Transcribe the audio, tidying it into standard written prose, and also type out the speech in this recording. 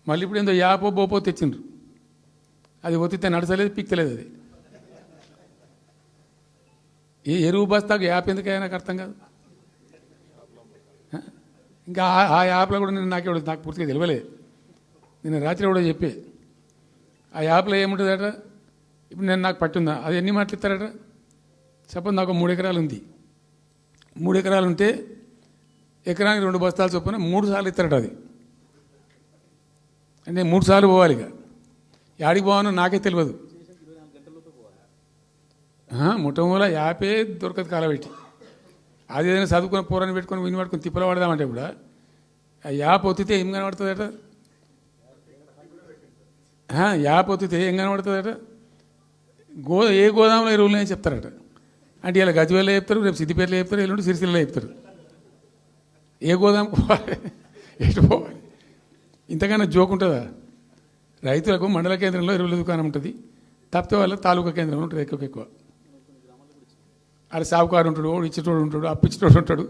మళ్ళీ ఇప్పుడు ఏందో యాపో బోపో తెచ్చిండ్రు, అది ఒత్తితే నడచలేదు, పిక్తలేదు. అది ఏ ఎరువు బస్తాకు యాప్ ఎందుకైనా నాకు అర్థం కాదు. ఇంకా ఆ యాప్లో కూడా నేను నాకు పూర్తిగా తెలియలేదు. నేను రాత్రి కూడా చెప్పే ఆ యాప్లో ఏముంటుందట. ఇప్పుడు నాకు పట్టుందా, అది ఎన్ని మాటలు ఇస్తారట. సపోజ్ నాకు 3 ఎకరాలు ఉంది. 3 ఎకరాలు ఉంటే ఎకరానికి 2 బస్తాలు చొప్పున 3 సార్లు ఇస్తారట. అది అంటే 3 సార్లు పోవాలి. ఇక యాడికి పోవాలో నాకే తెలియదు. ముఠమూల యాపే దొరకదు కాలబెట్టి. అది ఏదైనా చదువుకుని పూరాన్ని పెట్టుకొని విని పట్టుకొని తిప్పలు పడదామంటే కూడా ఆ యాప్ ఒత్తితే ఏం కనబడుతుందట. యాప్ ఒత్తితే ఏం కనబడుతుందట. ఏ గోదాంలో ఎరువులు అని చెప్తారట. అంటే ఇలా గజ్వేల్లో చెప్తారు, రేపు సిద్దిపేటలో చెప్తారు, ఎల్లుండి సిరిసిల్లలో చెప్తారు. ఏ గోదాం పోవాలి, ఎటు పోవాలి? ఇంతకన్నా జోక్ ఉంటుందా? రైతులకు మండల కేంద్రంలో ఎరువుల దుకాణం ఉంటుంది, తప్పితే వాళ్ళ తాలూకా కేంద్రం ఉంటుంది ఎక్కువ. ఆడ సావుకారు ఉంటాడు, ఇచ్చేటోడు ఉంటాడు, అప్పిచ్చేటోడు ఉంటాడు,